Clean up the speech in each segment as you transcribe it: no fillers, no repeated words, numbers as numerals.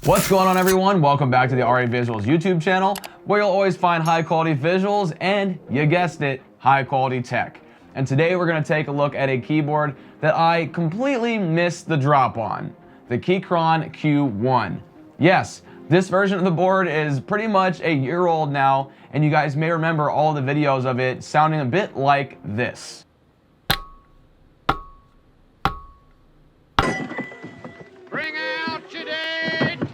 What's going on, everyone? Welcome back to the RA Visuals YouTube channel, where you'll always find high quality visuals and, you guessed it, high quality tech. And today we're going to take a look at a keyboard that I completely missed the drop on, the Keychron Q1. Yes, this version of the board is pretty much a year old now, and you guys may remember all the videos of it sounding a bit like this. Bring out your dead!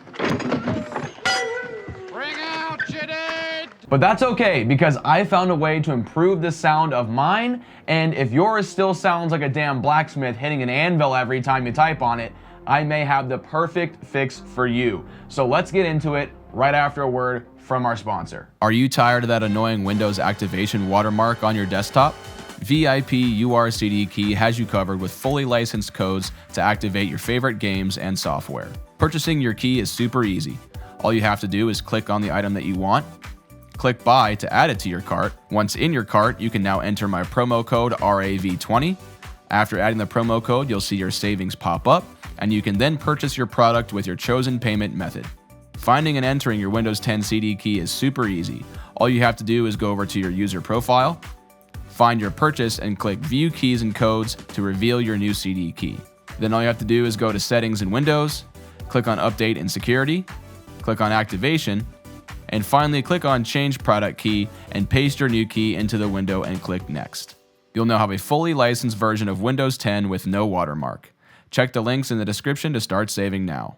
Bring out your dead! But that's okay, because I found a way to improve the sound of mine, and if yours still sounds like a damn blacksmith hitting an anvil every time you type on it, I may have the perfect fix for you. So let's get into it right after a word from our sponsor. Are you tired of that annoying Windows activation watermark on your desktop? VIP URCD Key has you covered with fully licensed codes to activate your favorite games and software. Purchasing your key is super easy. All you have to do is click on the item that you want, click buy to add it to your cart. Once in your cart, you can now enter my promo code RAV20. After adding the promo code, you'll see your savings pop up, and you can then purchase your product with your chosen payment method. Finding and entering your Windows 10 CD key is super easy. All you have to do is go over to your user profile, find your purchase, and click View Keys and Codes to reveal your new CD key. Then all you have to do is go to Settings in Windows, click on Update and Security, click on Activation, and finally click on Change Product Key and paste your new key into the window and click Next. You'll now have a fully licensed version of Windows 10 with no watermark. Check the links in the description to start saving now.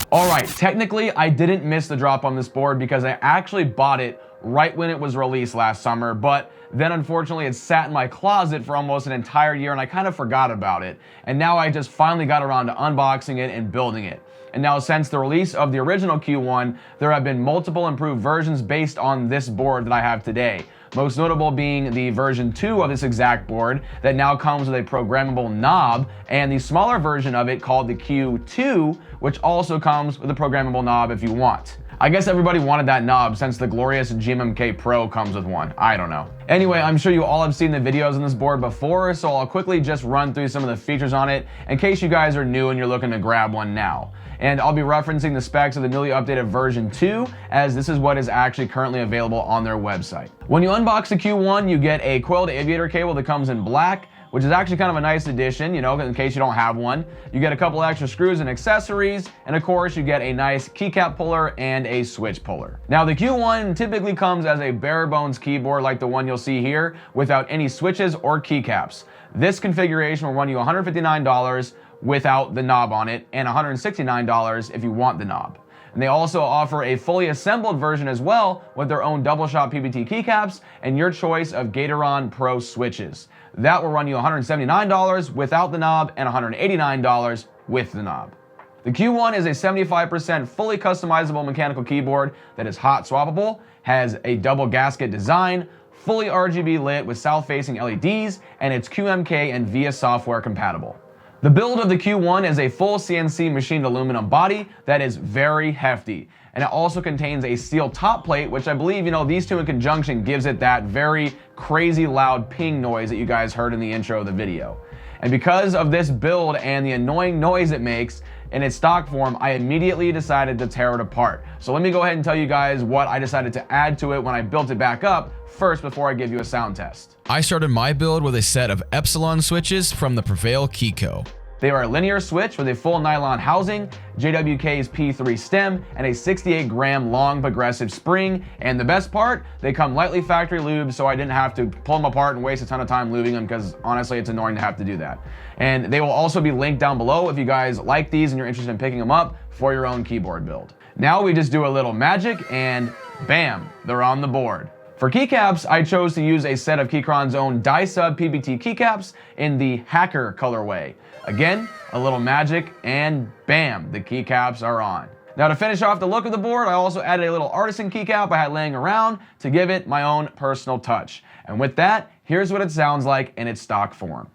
Alright, technically I didn't miss the drop on this board because I actually bought it right when it was released last summer, but then unfortunately it sat in my closet for almost an entire year and I kind of forgot about it. And now I just finally got around to unboxing it and building it. And now since the release of the original Q1, there have been multiple improved versions based on this board that I have today. Most notable being the version 2 of this exact board that now comes with a programmable knob, and the smaller version of it called the Q2, which also comes with a programmable knob if you want. I guess everybody wanted that knob since the glorious GMMK Pro comes with one. I don't know. Anyway, I'm sure you all have seen the videos on this board before, so I'll quickly just run through some of the features on it in case you guys are new and you're looking to grab one now. And I'll be referencing the specs of the newly updated version 2, as this is what is actually currently available on their website. When you unbox the Q1, you get a coiled aviator cable that comes in black, which is actually kind of a nice addition, you know, in case you don't have one. You get a couple extra screws and accessories, and of course you get a nice keycap puller and a switch puller. Now the Q1 typically comes as a bare bones keyboard like the one you'll see here, without any switches or keycaps. This configuration will run you $159 without the knob on it, and $169 if you want the knob. And they also offer a fully assembled version as well with their own double shot PBT keycaps and your choice of Gateron Pro switches. That will run you $179 without the knob and $189 with the knob. The Q1 is a 75% fully customizable mechanical keyboard that is hot swappable, has a double gasket design, fully RGB lit with south-facing LEDs, and it's QMK and VIA software compatible. The build of the Q1 is a full CNC machined aluminum body that is very hefty, and it also contains a steel top plate, which I believe, you know, these two in conjunction gives it that very crazy loud ping noise that you guys heard in the intro of the video. And because of this build and the annoying noise it makes in its stock form, I immediately decided to tear it apart. So let me go ahead and tell you guys what I decided to add to it when I built it back up first before I give you a sound test. I started my build with a set of Epsilon switches from the Prevail Key Co. They are a linear switch with a full nylon housing, JWK's P3 stem, and a 68-gram long progressive spring. And the best part, they come lightly factory lubed, so I didn't have to pull them apart and waste a ton of time lubing them, because honestly it's annoying to have to do that. And they will also be linked down below if you guys like these and you're interested in picking them up for your own keyboard build. Now we just do a little magic and bam, they're on the board. For keycaps, I chose to use a set of Keychron's own die-sub PBT keycaps in the Hacker colorway. Again, a little magic and bam, the keycaps are on. Now to finish off the look of the board, I also added a little artisan keycap I had laying around to give it my own personal touch. And with that, here's what it sounds like in its stock form.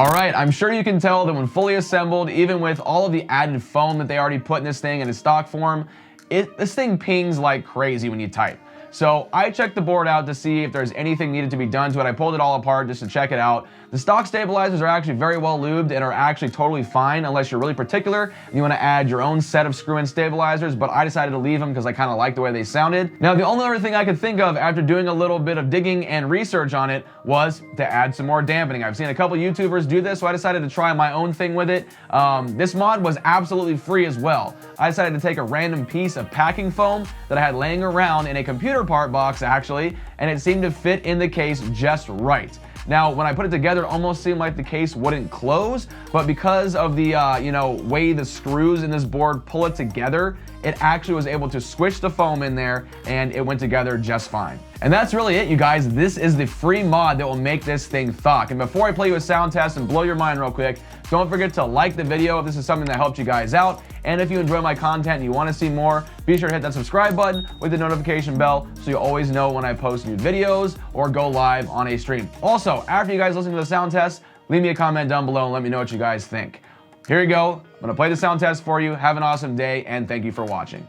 All right, I'm sure you can tell that when fully assembled, even with all of the added foam that they already put in this thing in its stock form, this thing pings like crazy when you type. So I checked the board out to see if there's anything needed to be done to it. I pulled it all apart just to check it out. The stock stabilizers are actually very well lubed and are actually totally fine unless you're really particular and you want to add your own set of screw-in stabilizers, but I decided to leave them because I kind of like the way they sounded. Now, the only other thing I could think of after doing a little bit of digging and research on it was to add some more dampening. I've seen a couple YouTubers do this, so I decided to try my own thing with it. This mod was absolutely free as well. I decided to take a random piece of packing foam that I had laying around in a computer part box actually, and it seemed to fit in the case just right. Now, when I put it together, it almost seemed like the case wouldn't close, but because of the way the screws in this board pull it together, it actually was able to squish the foam in there and it went together just fine. And that's really it, you guys. This is the free mod that will make this thing THOCK. And before I play you a sound test and blow your mind real quick, don't forget to like the video if this is something that helped you guys out. And if you enjoy my content and you want to see more, be sure to hit that subscribe button with the notification bell so you always know when I post new videos or go live on a stream. Also, after you guys listen to the sound test, leave me a comment down below and let me know what you guys think. Here you go. I'm going to play the sound test for you. Have an awesome day, and thank you for watching.